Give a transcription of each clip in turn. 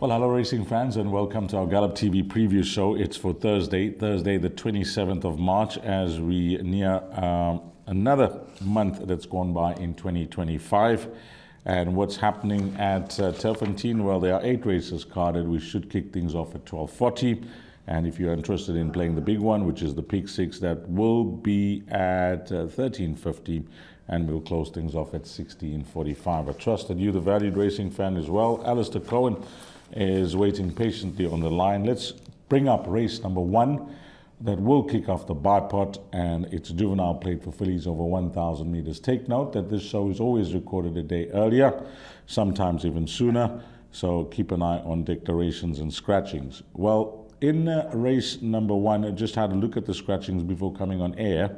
Well, hello racing fans and welcome to our Gallop TV Preview Show. It's for Thursday the 27th of March as we near another month that's gone by in 2025. And what's happening at Turffontein? Well, there are 8 races carded. We should kick things off at 12:40. And if you're interested in playing the big one, which is the Pick 6, that will be at 13:50. And we'll close things off at 16:45. I trust that you, the valued racing fan, as well. Alistair Cohen is waiting patiently on the line. Let's bring up race number 1 that will kick off the bipod, and it's Juvenile plate for fillies over 1,000 meters. Take note that this show is always recorded a day earlier, sometimes even sooner, so keep an eye on declarations and scratchings. Well, in race number 1, I just had a look at the scratchings before coming on air.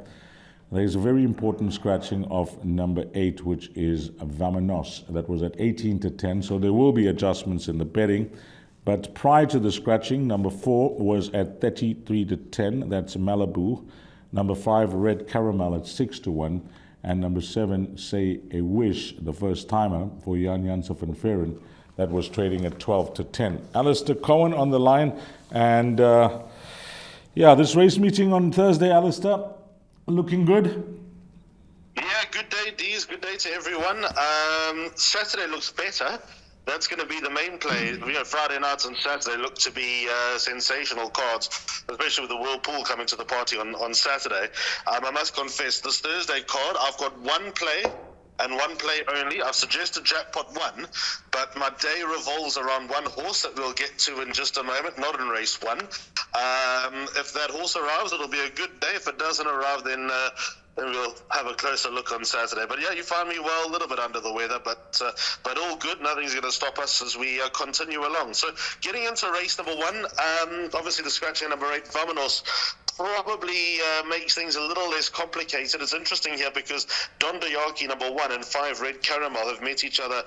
There's a very important scratching of number 8, which is Vamonos. That was at 18-10, so there will be adjustments in the betting. But prior to the scratching, number 4 was at 33-10. That's Malibu. Number 5, Red Caramel at 6-1. And number 7, Say a Wish, the first timer for Jan Janssen van Veren. That was trading at 12-10. Alistair Cohen on the line. And this race meeting on Thursday, Alistair, looking good? Yeah, good day, Dees. Good day to everyone. Saturday looks better. That's going to be the main play. Friday nights and Saturday look to be sensational cards, especially with the Whirlpool coming to the party on Saturday. I must confess, this Thursday card, I've got one play and one play only. I've suggested Jackpot 1, but my day revolves around one horse that we'll get to in just a moment, not in race 1. If that horse arrives, it'll be a good day. If it doesn't arrive, then we'll have a closer look on Saturday. But yeah, you find me well, a little bit under the weather, but all good. Nothing's going to stop us as we continue along. So getting into race number 1, obviously the scratching number 8, Vamonos, probably makes things a little less complicated. It's interesting here because Don Doyaki number 1 and 5 Red Caramel have met each other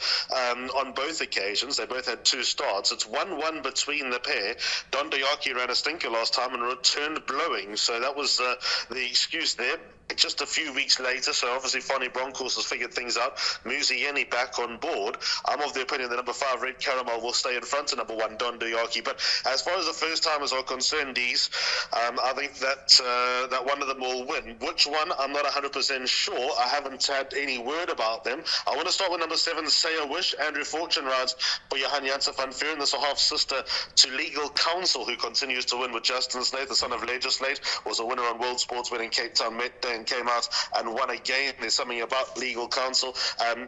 on both occasions. They both had 2 starts. It's 1-1 between the pair. Don Doyaki ran a stinker last time and returned blowing, so that was the excuse there. Just a few weeks later, so obviously Fonny Bronkhorst has figured things out. Muzieni back on board. I'm of the opinion that number 5 Red Caramel will stay in front of number 1 Don Doyaki. But as far as the first timers are concerned, Dees, I think that one of them will win. Which one? I'm not 100% sure. I haven't had any word about them. I want to start with number 7 Say a Wish. Andrew Fortune rides for Johan Janssen van Veren. This is a half sister to Legal Counsel, who continues to win with Justin Snaith, the son of Legislate, was a winner on World Sports Win in Cape Town Met Day and came out and won again. There's something about Legal Counsel.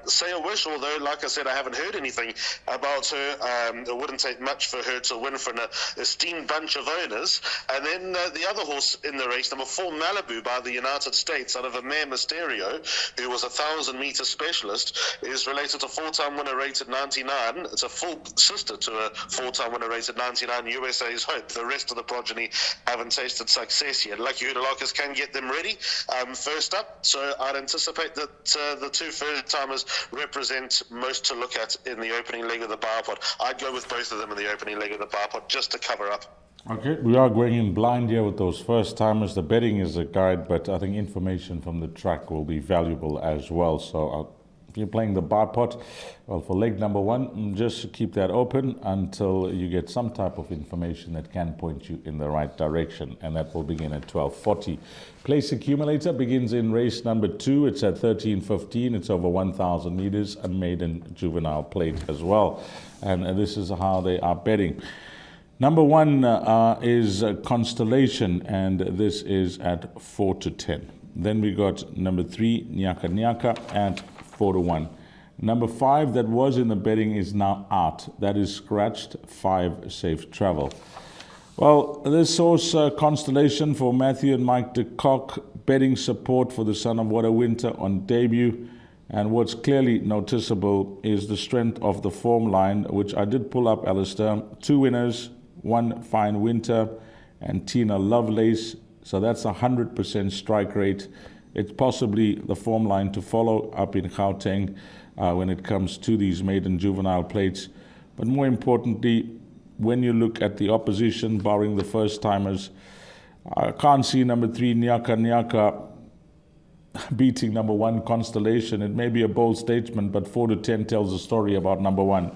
Say a Wish, although, like I said, I haven't heard anything about her. It wouldn't take much for her to win for an esteemed bunch of owners. And then the other horse in the race, number 4 Malibu by the United States, out of a Mare Mysterio, who was a 1,000-meter specialist, is related to 4-time winner rated 99. It's a full sister to a 4-time winner rated 99, USA's Hope. The rest of the progeny haven't tasted success yet. Lucky Hoodalakers can get them ready first up, so I'd anticipate that the 2 first-timers represent most to look at in the opening leg of the bipod. I'd go with both of them in the opening leg of the bipod just to cover up. Okay, we are going in blind here with those first-timers. The betting is a guide, but I think information from the track will be valuable as well. So if you're playing the bipod, well, for leg number 1, just keep that open until you get some type of information that can point you in the right direction, and that will begin at 12:40. Place accumulator begins in race number 2. It's at 13:15. It's over 1,000 meters, a maiden Juvenile plate as well, and this is how they are betting. Number 1 is Constellation, and this is at 4-10. Then we got number 3, Nyaka Nyaka, at 4-1. Number 5 that was in the betting is now out. That is scratched, 5 Safe Travel. Well, this horse, Constellation, for Matthew and Mike de Kock, betting support for the son of What a Winter on debut. And what's clearly noticeable is the strength of the form line, which I did pull up, Alistair. 2 winners, 1 Fine Winter, and Tina Lovelace. So that's 100% strike rate. It's possibly the form line to follow up in Gauteng when it comes to these maiden Juvenile plates. But more importantly, when you look at the opposition, barring the first-timers, I can't see number 3, Nyaka Nyaka, beating number 1, Constellation. It may be a bold statement, but 4-10 tells a story about number 1.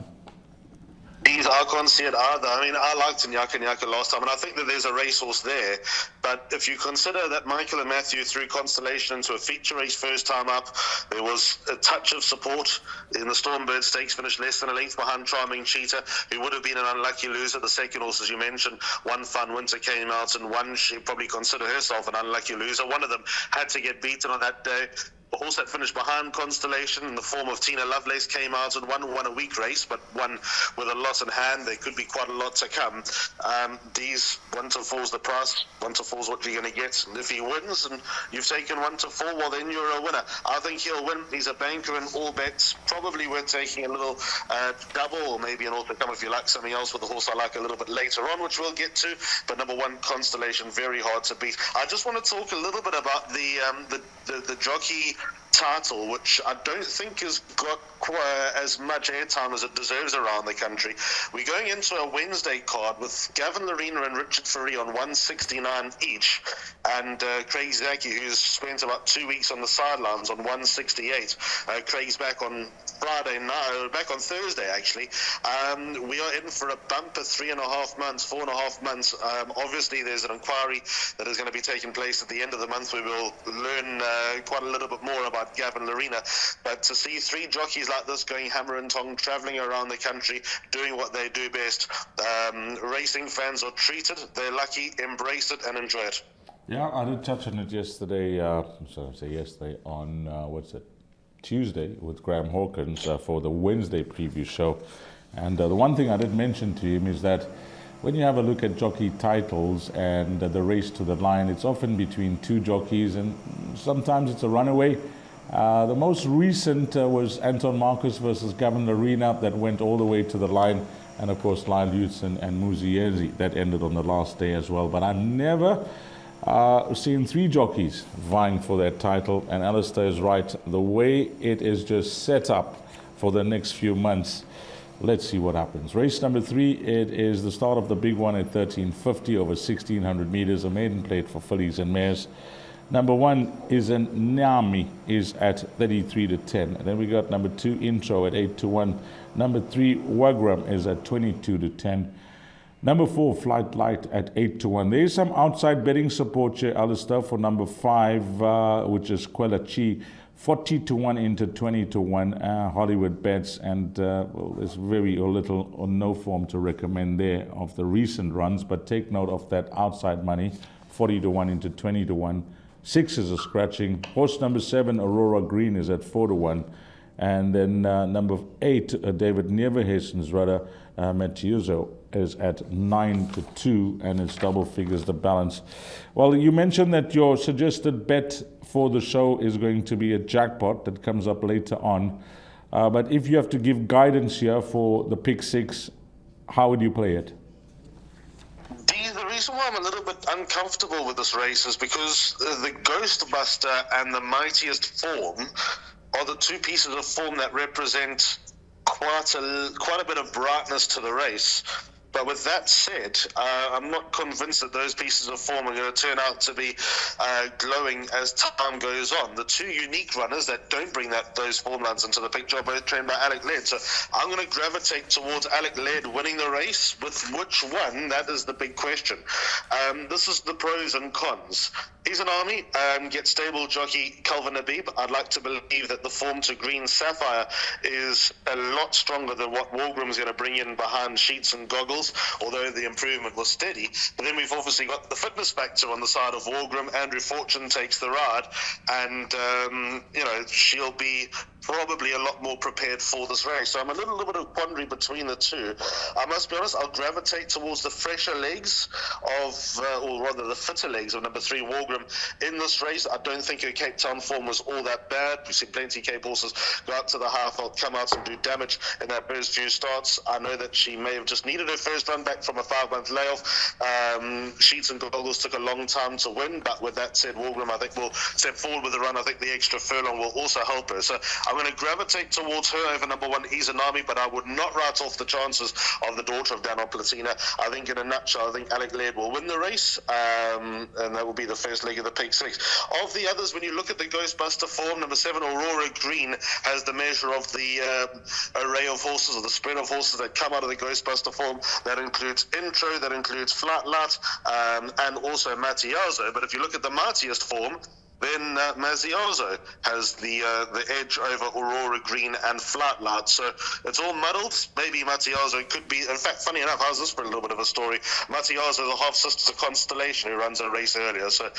These I can't see it either. I mean, I liked Nyaka last time, and I think that there's a racehorse there. But if you consider that Michael and Matthew threw Constellation into a feature race first time up, there was a touch of support in the Stormbird Stakes, finished less than a length behind Charming Cheetah, who would have been an unlucky loser. The second horse, as you mentioned, One Fun Winter came out, and one she'd probably consider herself an unlucky loser. One of them had to get beaten on that day. The horse that finished behind Constellation in the form of Tina Lovelace came out and won a weak race, but won with a lot in hand. There could be quite a lot to come. D's 1 to 4's the price. 1 to 4's what you're going to get. And if he wins and you've taken 1 to 4, well, then you're a winner. I think he'll win. He's a banker in all bets. Probably worth taking a little double, or maybe an author come if you like something else with the horse I like a little bit later on, which we'll get to. But number 1, Constellation, very hard to beat. I just want to talk a little bit about the jockey title, which I don't think has got as much airtime as it deserves around the country. We're going into a Wednesday card with Gavin Lorena and Richard Fourie on 169 each, and Craig Zaki, who's spent about 2 weeks on the sidelines, on 168. Craig's back on Thursday actually. We are in for a bumper 3.5 months, 4.5 months. Obviously there's an inquiry that is going to be taking place at the end of the month. We will learn quite a little bit more about Gavin Lorena, but to see 3 jockeys like this going hammer and tong, travelling around the country, doing what they do best, racing fans are treated, they're lucky, embrace it and enjoy it. Yeah, I did touch on it yesterday, on, Tuesday with Graham Hawkins for the Wednesday preview show. And the one thing I did mention to him is that when you have a look at jockey titles and the race to the line, it's often between 2 jockeys, and sometimes it's a runaway. The most recent was Anton Marcus versus Gavin Lorena, that went all the way to the line, and of course Lyle Utzon and Muziezi, that ended on the last day as well. But I've never seen 3 jockeys vying for that title, and Alistair is right. The way it is just set up for the next few months, let's see what happens. Race number 3, it is the start of the big one at 1350 over 1600 meters, a maiden plate for fillies and mares. Number 1 is an Nami, is at 33 to 10. And then we got number 2, Intro, at 8 to 1. Number 3, Wagram, is at 22 to 10. Number 4, Flight Light, at 8 to 1. There is some outside betting support here, Alistair, for number 5, which is Quella Chi, 40 to 1 into 20 to 1, Hollywoodbets, and there's very little or no form to recommend there of the recent runs, but take note of that outside money, 40 to 1 into 20 to 1. 6 is a scratching. Horse number 7, Aurora Green, is at 4 to 1. And then number 8, David Neverhesen's rudder, Matiuso, is at 9 to 2, and it's double figures the balance. Well, you mentioned that your suggested bet for the show is going to be a jackpot that comes up later on. But if you have to give guidance here for the pick 6, how would you play it? The reason why I'm a little bit uncomfortable with this race is because the Ghostbuster and the Mightiest Form are the 2 pieces of form that represent quite a bit of brightness to the race. But with that said, I'm not convinced that those pieces of form are going to turn out to be glowing as time goes on. The 2 unique runners that don't bring those form lines into the picture are both trained by Alec Laird. So I'm going to gravitate towards Alec Laird winning the race. With which one, that is the big question. This is the pros and cons. He's an army, gets stable jockey Calvin Habib. I'd like to believe that the form to Green Sapphire is a lot stronger than what Walgram's going to bring in behind Sheets and Goggles, although the improvement was steady. But then we've obviously got the fitness factor on the side of Walgram. Andrew Fortune takes the ride, and she'll be probably a lot more prepared for this race. So I'm a little bit of quandary between the 2. I must be honest, I'll gravitate towards the fresher legs or rather the fitter legs of number 3, Walgram, in this race. I don't think her Cape Town form was all that bad. We've seen plenty of Cape horses go out to the half-field, come out and do damage in that first few starts. I know that she may have just needed her first run back from a 5-month layoff. Sheets and Goggles took a long time to win, but with that said, Walgram, I think, will step forward with the run. I think the extra furlong will also help her. So I'm going to gravitate towards her over number 1, Izanami, but I would not write off the chances of the daughter of Daniel Platina. I think in a nutshell, I think Alec Laird will win the race, and that will be the first first leg of the Pick Six. Of the others, when you look at the Ghostbuster form, number 7, Aurora Green, has the measure of the array of horses, or the spread of horses that come out of the Ghostbuster form. That includes Intro, that includes Flatlat, and also Matiazo. But if you look at the mightiest form, then Maziozo has the edge over Aurora Green and Flatlight. So it's all muddled. Maybe Matiazo could be, in fact, funny enough, how's this for a little bit of a story? Matiazo, the half-sister to Constellation, who runs a race earlier. So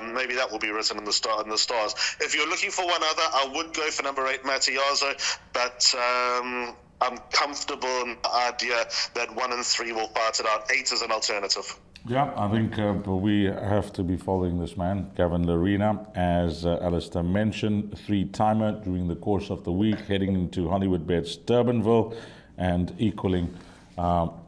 maybe that will be written in the stars. If you're looking for one other, I would go for number 8, Matiazo, but I'm comfortable in the idea that 1 and 3 will fight it out. 8 is an alternative. Yeah, I think we have to be following this man, Gavin Larena, as Alistair mentioned, 3-timer during the course of the week, heading into Hollywoodbets Durbanville and equaling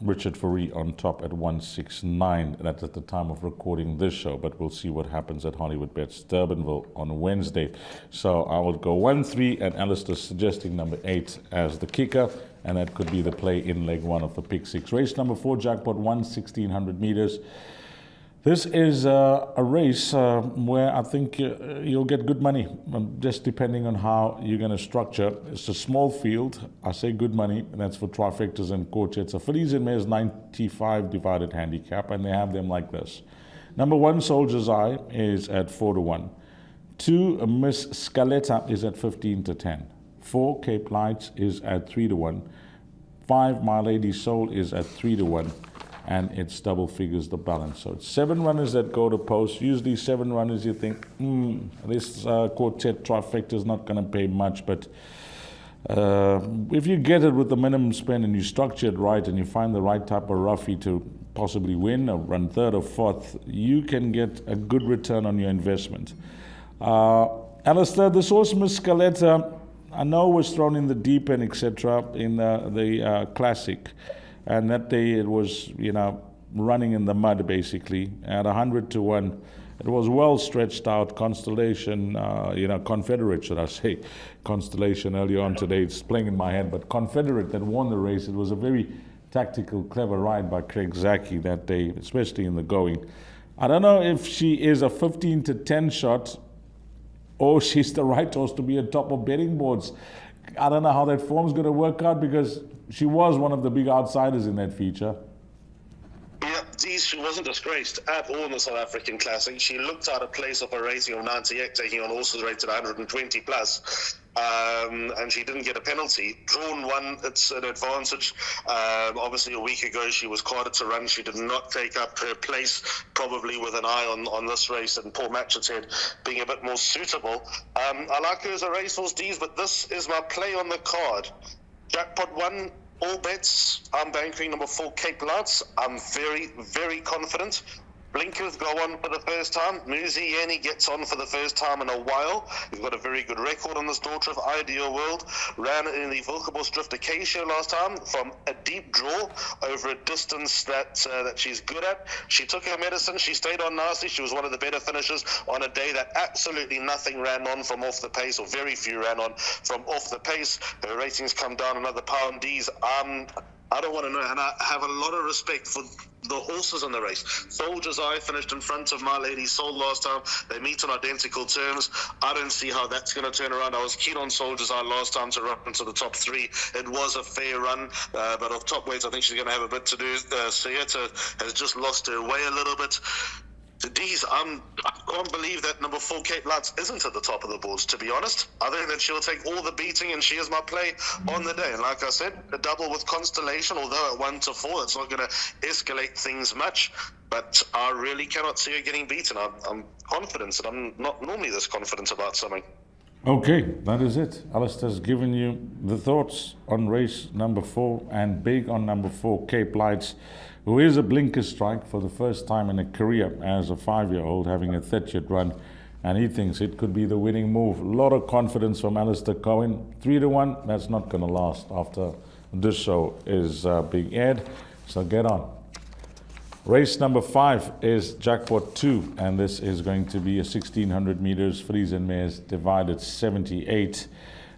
Richard Fourie on top at 169. That's at the time of recording this show, but we'll see what happens at Hollywoodbets Durbanville on Wednesday. So I will go 1-3, and Alistair's suggesting number 8 as the kicker, and that could be the play in leg 1 of the Pick 6. Race number 4, jackpot 1,600 meters. This is a race where I think you'll get good money, just depending on how you're going to structure. It's a small field. I say good money, and that's for trifectas and quartets. A fillies and mares 95 divided handicap, and they have them like this. Number 1, Soldier's Eye, is at 4-1. 2, Miss Scaletta is at 15-10. 4, Cape Lights is at 3-1. 5, My Lady Soul is at 3-1. And it's double figures the balance. So it's 7 runners that go to post. Usually 7 runners you think, this quartet trifecta is not going to pay much. But if you get it with the minimum spend and you structure it right and you find the right type of roughie to possibly win or run 3rd or 4th, you can get a good return on your investment. Alistair, this horse, Miss Scaletta, I know was thrown in the deep end, etc., in the Classic. And that day it was, running in the mud, basically, at 100-1. It was well stretched out. Constellation, Confederate, should I say. Constellation earlier on today, it's playing in my head, but Confederate that won the race. It was a very tactical, clever ride by Craig Zaki that day, especially in the going. I don't know if she is a 15-10 shot or she's the right horse to be on top of betting boards. I don't know how that form's going to work out because she was one of the big outsiders in that feature. Yeah, she wasn't disgraced at all in the South African Classic. She looked out of place off a rating of 98, taking on horses rated 120 plus. And she didn't get a penalty. Drawn 1, it's an advantage. Obviously, a week ago, she was carded to run. She did not take up her place, probably with an eye on this race and Paul Matchett's head being a bit more suitable. I like her as a racehorse, Dees, but this is my play on the card. Jackpot 1, all bets. I'm banking number 4, Cape Lights. I'm very, very confident. Blinkers go on for the first time. Muzi Yeni gets on for the first time in a while. He's got a very good record on this daughter of Ideal World. Ran in the Wilkebos Drift Acacia last time from a deep draw over a distance that she's good at. She took her medicine. She stayed on nicely. She was one of the better finishers on a day that absolutely nothing ran on from off the pace, or very few ran on from off the pace. Her ratings come down another pound. D's. I don't want to know, and I have a lot of respect for the horses in the race. Soldier's Eye finished in front of My Lady Soul last time. They meet on identical terms. I don't see how that's going to turn around. I was keen on Soldier's Eye last time to run into the top 3. It was a fair run, but off top weights, I think she's going to have a bit to do. Sieta has just lost her way a little bit. D's, I can't believe that number 4, Cape Lights, isn't at the top of the boards, to be honest. I think that she'll take all the beating, and she is my play on the day. And like I said, a double with Constellation, although at 1-4, it's not going to escalate things much. But I really cannot see her getting beaten. I'm confident, and I'm not normally this confident about something. Okay, that is it. Alistair's given you the thoughts on race number 4 and big on number 4, Cape Lights, who is a blinker strike for the first time in a career as a 5-year-old, having a 30th run, and he thinks it could be the winning move. A lot of confidence from Alistair Cohen. 3-1, that's not going to last after this show is being aired, so get on. Race number 5 is Jackpot 2, and this is going to be a 1,600 meters, fillies and mares divided 78.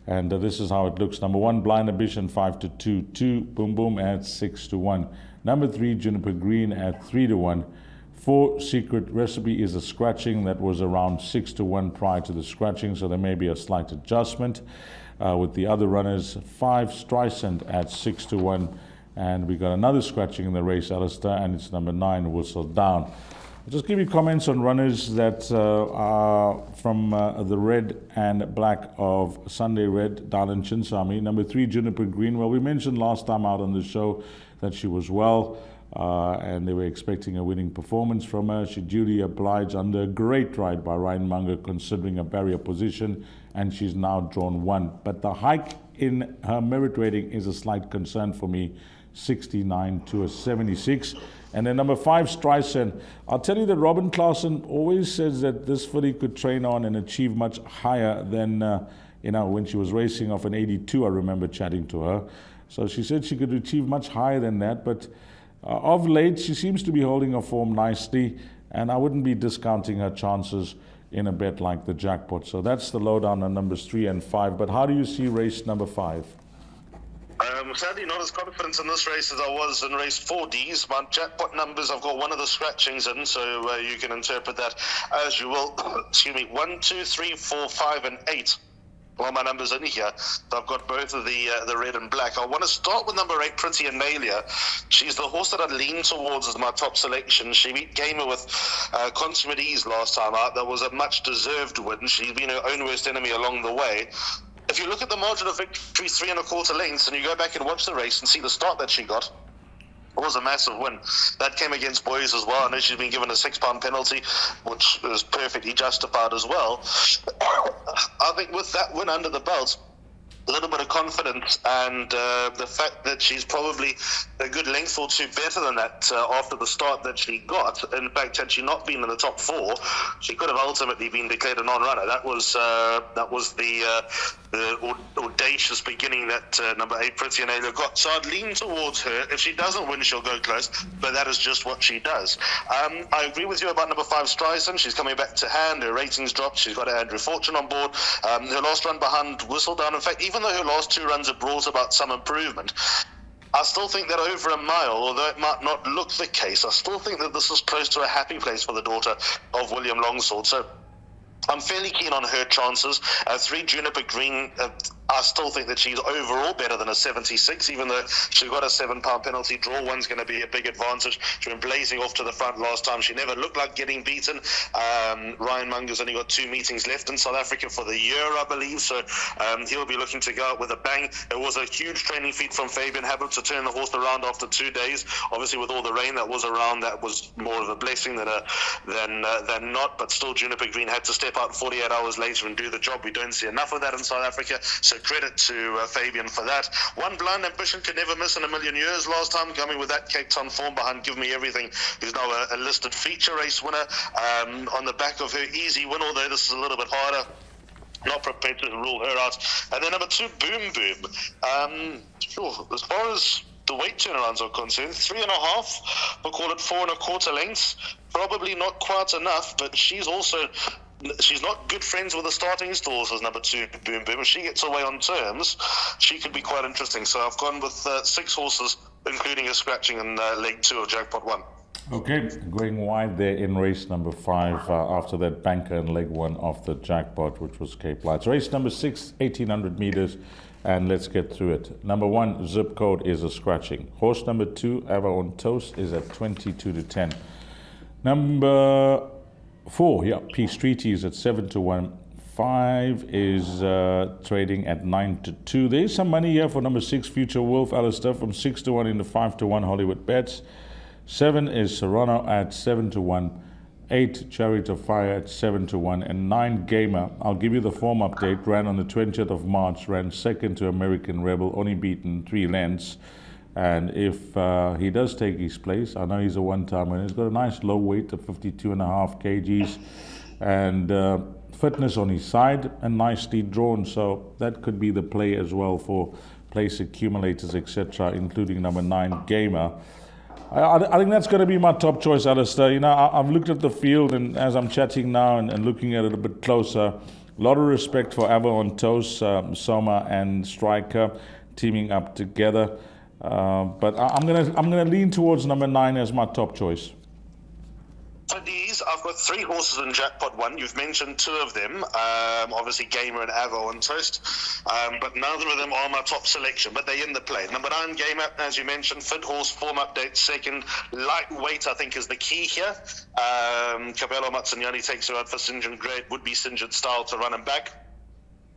And this is how it looks. Number 1, Blind Ambition 5-2. 2, Boom Boom at 6-1. Number 3, Juniper Green at 3-1. 4 Secret Recipe is a scratching that was around 6 to 1 prior to the scratching, so there may be a slight adjustment. With the other runners, 5 Streisand at 6 to 1, and we got another scratching in the race, Alistair, and it's number 9 Whistle Down. I'll just give you comments on runners that are from the red and black of Sunday Red, Darlin Chinsami. Number 3 Juniper Green. Well, we mentioned last time out on the show that she was well, and they were expecting a winning performance from her. She duly obliged under a great ride by Ryan Munger, considering a barrier position, and she's now drawn 1. But the hike in her merit rating is a slight concern for me, 69 to a 76. And then number 5 Streisand. I'll tell you that Robin Claassen always says that this filly could train on and achieve much higher than when she was racing off an 82. I remember chatting to her, so she said she could achieve much higher than that, but of late she seems to be holding her form nicely, and I wouldn't be discounting her chances in a bet like the jackpot. So that's the lowdown on numbers 3 and 5. But how do you see race number 5? Sadly not as confident in this race as I was in race 4Ds. My jackpot numbers, I've got one of the scratchings in, so you can interpret that as you will. Excuse me, 1, 2, 3, 4, 5, and 8. Well, my numbers in here. So I've got both of the red and black. I want to start with number 8, Pretty Analia. She's the horse that I lean towards as my top selection. She beat Gamer with consummate ease last time out. That was a much-deserved win. She's been her own worst enemy along the way. If you look at the margin of victory, 3 1/4 lengths, and you go back and watch the race and see the start that she got, it was a massive win. That came against Boys as well. I know she's been given a £6 penalty, which is perfectly justified as well. I think with that win under the belt, a little bit of confidence, and the fact that she's probably a good length or 2 better than that after the start that she got. In fact, had she not been in the top 4, she could have ultimately been declared a non-runner. That was the audacious beginning that number 8 Pretty Analia got. So I'd lean towards her. If she doesn't win, she'll go close, but that is just what she does. I agree with you about number 5 Streisand. She's coming back to hand. Her ratings dropped. She's got Andrew Fortune on board. Her last run behind Whistle Down, in fact, even though her last 2 runs have brought about some improvement, I still think that over a mile, although it might not look the case, I still think that this is close to a happy place for the daughter of William Longsword. So I'm fairly keen on her chances. 3 Juniper Green, I still think that she's overall better than a 76, even though she's got a £7 penalty. Draw 1's going to be a big advantage. She went blazing off to the front last time. She never looked like getting beaten. Ryan Munger's only got 2 meetings left in South Africa for the year, I believe, so he'll be looking to go out with a bang. It was a huge training feat from Fabian Habib to turn the horse around after 2 days. Obviously, with all the rain that was around, that was more of a blessing than not, but still Juniper Green had to step out 48 hours later and do the job. We don't see enough of that in South Africa, so credit to Fabian for that. 1 Blind Ambition could never miss in a million years last time, coming with that Cape Town form behind Give Me Everything, who's now a listed feature race winner on the back of her easy win, although this is a little bit harder. Not prepared to rule her out. And then number 2 Boom Boom. As far as the weight turnarounds are concerned, 3.5, we'll call it 4 1/4 lengths. Probably not quite enough, but she's not good friends with the starting stalls as number 2 Boom Boom. If she gets away on terms, she could be quite interesting. So I've gone with 6 horses, including a scratching in leg 2 of Jackpot 1. Okay, going wide there in race number 5 after that banker in leg 1 of the jackpot, which was Cape Lights. Race number 6, 1800 meters, and let's get through it. Number 1, Zip Code, is a scratching. Horse number 2, Ava on Toast, is at 22 to 10. Number 4, Peace Treaty is at 7 to 1. 5 is trading at 9 to 2. There's some money here for number 6, Future Wolf, Alistair, from 6 to 1 into 5 to 1 Hollywoodbets. 7 is Serrano at 7 to 1. 8 Chariot of Fire at 7 to 1. And 9 Gamer, I'll give you the form update, ran on the 20th of March, ran second to American Rebel, only beaten 3 lengths. And if he does take his place, I know he's a one-timer, he's got a nice low weight of 52.5 kgs and fitness on his side and nicely drawn. So that could be the play as well for place accumulators, etc., including number 9 Gamer. I think that's going to be my top choice, Alistair. You know, I've looked at the field, and as I'm chatting now and looking at it a bit closer, a lot of respect for Ava on Toast, Soma and Striker teaming up together. But I'm gonna lean towards number 9 as my top choice. For these, I've got 3 horses in Jackpot 1. You've mentioned 2 of them, obviously Gamer and Avo on Toast, but neither of them are my top selection, but they're in the play. Number 9, Gamer, as you mentioned, fit horse, form update, second. Lightweight, I think, is the key here. Cabello Mazzaniani takes her out for St. John Grade, would be St. John style to run him back.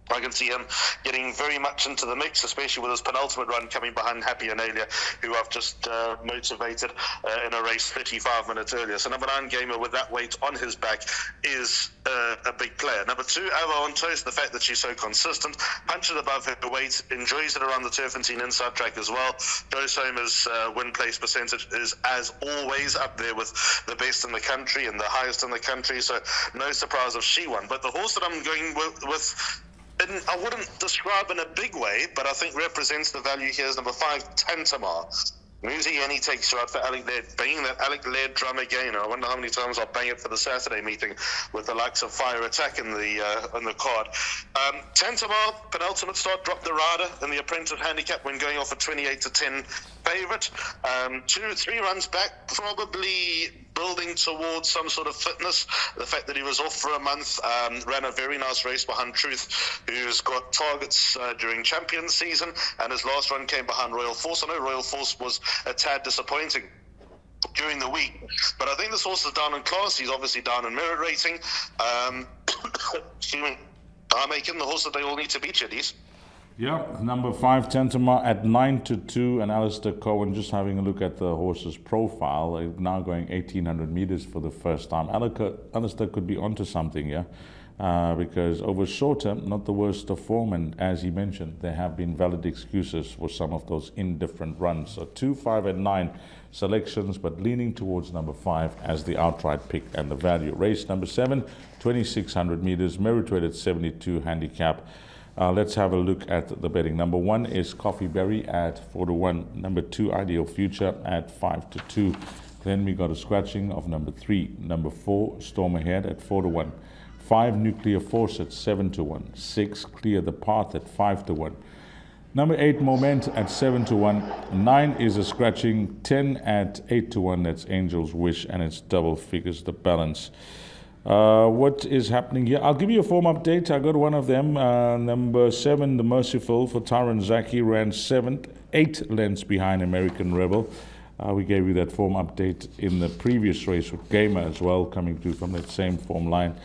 I can see him getting very much into the mix, especially with his penultimate run coming behind Happy Analia, who I've just motivated in a race 35 minutes earlier. So number 9, Gamer, with that weight on his back, is a big player. Number 2, Avo on Toast, the fact that she's so consistent, punches above her weight, enjoys it around the Turffontein inside track as well. Joe Soma's win place percentage is, as always, up there with the best in the country and the highest in the country, so no surprise if she won. But the horse that I'm going with I wouldn't describe in a big way, but I think represents the value here is number 5, Tantamar. Muziani takes her out for Alec Laird, banging that Alec Laird drum again. I wonder how many times I'll bang it for the Saturday meeting with the likes of Fire Attack in the card. Tantamar, penultimate start, dropped the rider in the apprentice handicap when going off a 28-10 favourite. 3 runs back, probably building towards some sort of fitness. The fact that he was off for a month, ran a very nice race behind Truth, who's got targets during Champions season, and his last run came behind Royal Force. I know Royal Force was a tad disappointing during the week, but I think this horse is down in class. He's obviously down in merit rating. Excuse me. I'm making the horse that they all need to beat, Chiddies. Yeah, number 5, Tantamar at 9-2, and Alistair Cohen, just having a look at the horse's profile, now going 1,800 meters for the first time. Alistair could be onto something, yeah, because over short term, not the worst of form, and as he mentioned, there have been valid excuses for some of those indifferent runs. So 2, 5, and 9 selections, but leaning towards number 5 as the outright pick and the value. Race number 7, 2,600 meters, merit weight at 72 handicap. Let's have a look at the betting. Number 1 is Coffee Berry at 4-1. Number 2, Ideal Future at 5-2. Then we got a scratching of number 3. Number 4, Storm Ahead at 4-1. 5, Nuclear Force at 7-1. 6, Clear the Path at 5-1. Number 8, Moment at 7-1. 9 is a scratching. 10 at 8-1. That's Angel's Wish, and it's double figures the balance. What is happening here? I'll give you a form update. I got one of them. Number 7, The Merciful for Tyron Zaki, ran 7th, 8 lengths behind American Rebel. We gave you that form update in the previous race with Gamer as well, coming through from that same form line.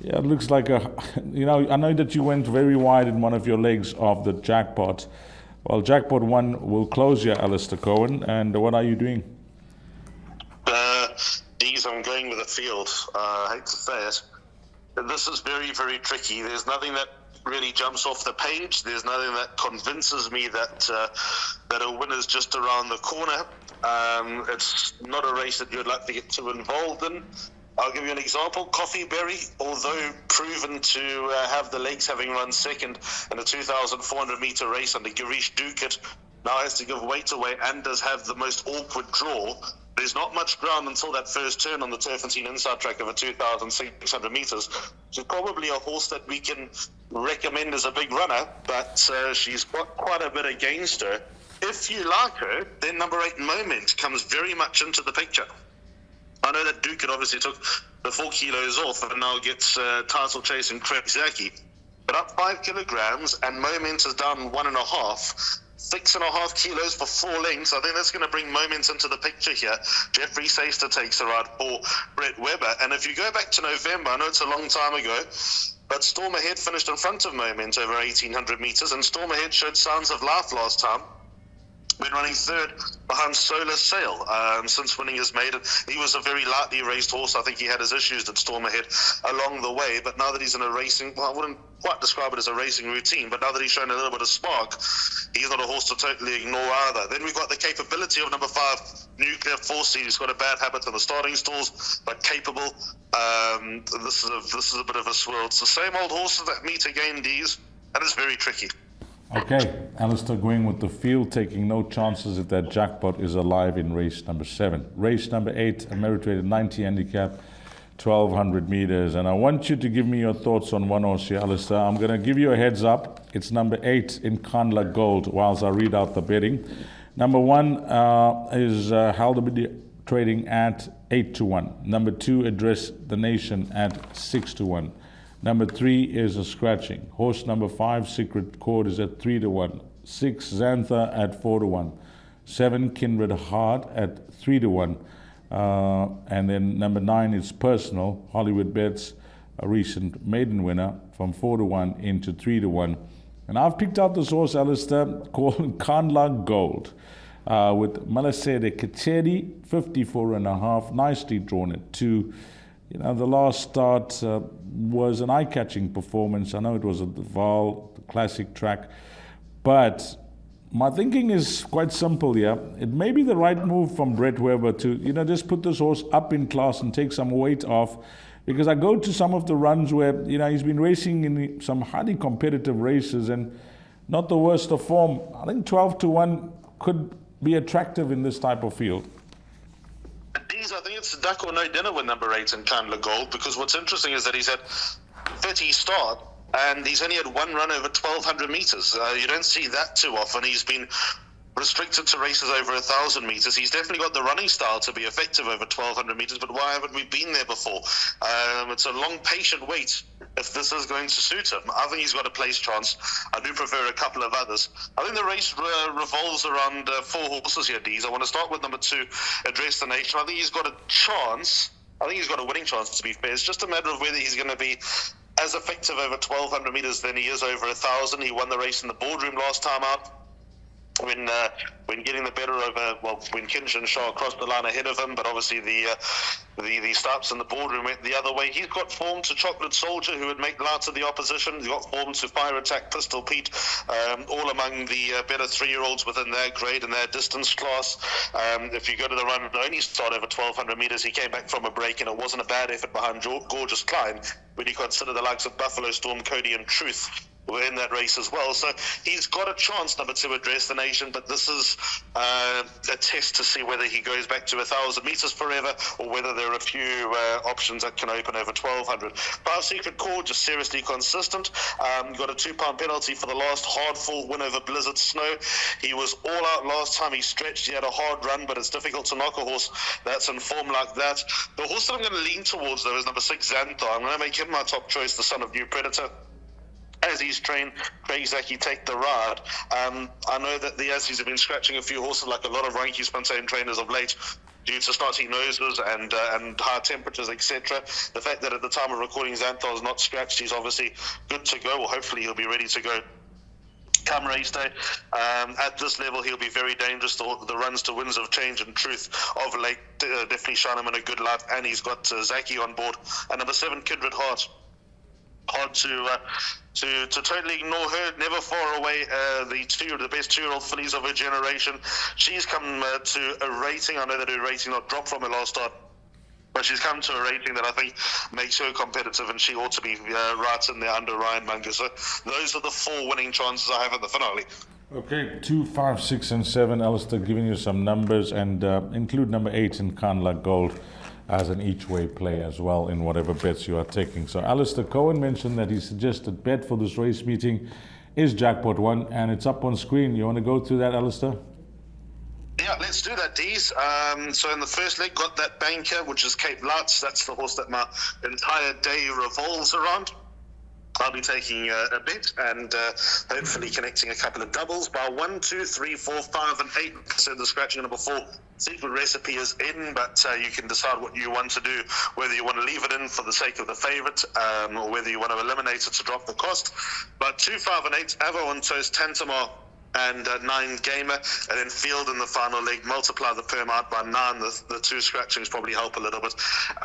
Yeah, it looks like I know that you went very wide in one of your legs of the jackpot. Well, jackpot 1 will close here, Alistair Cohen. And what are you doing? I'm going with a field. I hate to say it. This is very, very tricky. There's nothing that really jumps off the page. There's nothing that convinces me that a winner's just around the corner. It's not a race that you'd like to get too involved in. I'll give you an example. Coffee Berry, although proven to have the legs, having run second in a 2,400 meter race under Girish Dukat, now has to give weight away and does have the most awkward draw. There's not much ground until that first turn on the Turffontein inside track of a 2,600 meters. She's probably a horse that we can recommend as a big runner, but she's got quite a bit against her. If you like her, then number 8, Moment, comes very much into the picture. I know that Duke obviously took the 4 kilos off and now gets title chasing Craig Zaki, but up 5 kilograms, and Moment is down 1.5. 6.5 kilos for 4 lengths. I think that's going to bring Moment into the picture here. Jeffrey Saister takes her out for Brett Weber. And if you go back to November, I know it's a long time ago, but Storm Ahead finished in front of Moment over 1,800 meters, and Storm Ahead showed signs of life last time. Been running 3rd behind Solar Sail since winning his maiden. He was a very lightly raced horse. I think he had his issues at Storm Ahead along the way, but now that he's in a racing, well, I wouldn't quite describe it as a racing routine, but now that he's shown a little bit of spark, he's not a horse to totally ignore either. Then we've got the capability of number 5, Nuclear Force. He's got a bad habit in the starting stalls, but capable. This is a bit of a swirl. It's the same old horses that meet again, D's, and it's very tricky. Okay, Alistair going with the field, taking no chances if that jackpot is alive in race number 7. Race number 8, a merit-rated 90 handicap, 1,200 meters. And I want you to give me your thoughts on one horse here, Alistair. I'm going to give you a heads up. It's number 8, in Kandla Gold, whilst I read out the betting. Number 1 is trading at 8-1. Number 2, Address the Nation at 6-1. Number 3 is a scratching. Horse number 5, Secret Chord, is at 3-1. 6, Xantha at 4-1. 7, Kindred Heart at 3-1. And then number 9 is Personal. Hollywoodbets, a recent maiden winner, from 4-1 into 3-1. And I've picked out this horse, Alistair, called Kanla Gold, with Malasede Kachedi, 54.5, nicely drawn at 2. You know, the last start was an eye-catching performance. I know it was at the Val, the classic track, but my thinking is quite simple here. It may be the right move from Brett Weber to, just put this horse up in class and take some weight off, because I go to some of the runs where, he's been racing in some highly competitive races and not the worst of form. I think 12-1 could be attractive in this type of field. I think it's duck or no dinner with number 8 in Kanla Gold, because what's interesting is that he's had 30 start and he's only had one run over 1,200 meters. You don't see that too often. He's been restricted to races over 1,000 meters. He's definitely got the running style to be effective over 1,200 meters, but why haven't we been there before? It's a long, patient wait if this is going to suit him. I think he's got a place chance. I do prefer a couple of others. I think the race revolves around 4 horses here, Dees. I want to start with number 2, Address the Nation. I think he's got a chance. I think he's got a winning chance, to be fair. It's just a matter of whether he's going to be as effective over 1,200 meters than he is over 1,000. He won the race in the boardroom last time out, when getting the better over, when Kinch and Shah crossed the line ahead of him, but obviously the starts in the boardroom went the other way. He's got form to Chocolate Soldier, who would make light of the opposition. He's got form to Fire Attack, Pistol Pete, all among the better 3-year-olds within their grade and their distance class. If you go to the run, only start over 1,200 meters. He came back from a break, and it wasn't a bad effort behind Gorgeous Klein when you consider the likes of Buffalo Storm, Cody and Truth were in that race as well. So he's got a chance, number 2, Address the Nation, but this is a test to see whether he goes back to 1,000 meters forever or whether there are a few options that can open over 1,200. 5, Secret Chord, just seriously consistent. Got a £2 penalty for the last hard-fought win over Blizzard Snow. He was all out last time he stretched. He had a hard run, but it's difficult to knock a horse that's in form like that. The horse that I'm going to lean towards, though, is number 6, Xantha. I'm going to make him my top choice, the son of New Predator. As he's trained Craig Zaki take the ride. I know that the Aussies have been scratching a few horses, like a lot of Ranky-Fontein trainers of late, due to snotty noses and high temperatures, etc. The fact that at the time of recording Xantha is not scratched, he's obviously good to go, or hopefully he'll be ready to go come race day. At this level, he'll be very dangerous. The runs to Winds of Change and Truth of late definitely shine him in a good light, and he's got Zaki on board. And number 7, Kindred Heart. Hard to totally ignore her. Never far away. The best 2-year-old fillies of her generation. She's come to a rating. I know that her rating not dropped from her last start, but she's come to a rating that I think makes her competitive, and she ought to be right in there under Ryan Munger. So those are the 4 winning chances I have in the finale. Okay, 2, 5, 6, and 7. Alistair giving you some numbers, and include number 8 in Kanla Gold as an each-way play as well in whatever bets you are taking. So Alistair Cohen mentioned that his suggested bet for this race meeting is Jackpot 1, and it's up on screen. You want to go through that, Alistair? Yeah, let's do that, Dees. So in the first leg, got that banker, which is Cape Lights. That's the horse that my entire day revolves around. I'll be taking a bet and hopefully connecting a couple of doubles. Bar 1, 2, 3, 4, 5, and 8. So the scratching number 4 secret recipe is in, but you can decide what you want to do, whether you want to leave it in for the sake of the favourite, or whether you want to eliminate it to drop the cost. But 2, 5, and 8, Avo on Toast, Tantamar, and 9 Gamer, and then Field in the final leg. Multiply the perm out by 9. The 2 scratchings probably help a little bit,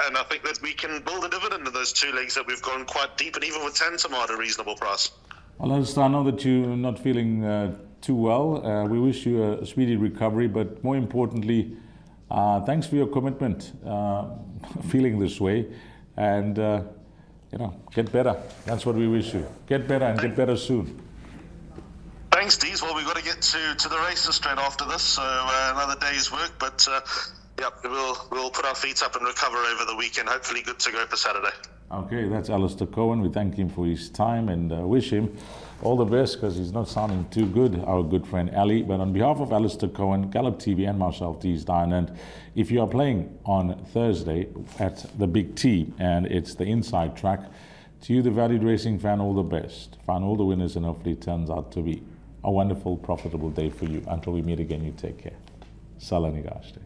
and I think that we can build a dividend in those 2 legs that we've gone quite deep, and even with Tantamar at a reasonable price. Well, Alistair, I know that you're not feeling too well. We wish you a speedy recovery, but more importantly, thanks for your commitment, feeling this way, and get better. That's what we wish you. Get better and get better soon. Thanks, Dees. Well, we've got to get to the races straight after this, so another day's work, but we'll put our feet up and recover over the weekend. Hopefully good to go for Saturday. Okay, that's Alistair Cohen. We thank him for his time and wish him all the best because he's not sounding too good, our good friend Ali. But on behalf of Alistair Cohen, Gallop TV and myself, T. Diamond, if you are playing on Thursday at the Big T and it's the inside track, to you, the valued racing fan, all the best. Find all the winners and hopefully it turns out to be a wonderful, profitable day for you. Until we meet again, you take care. Salanigaste.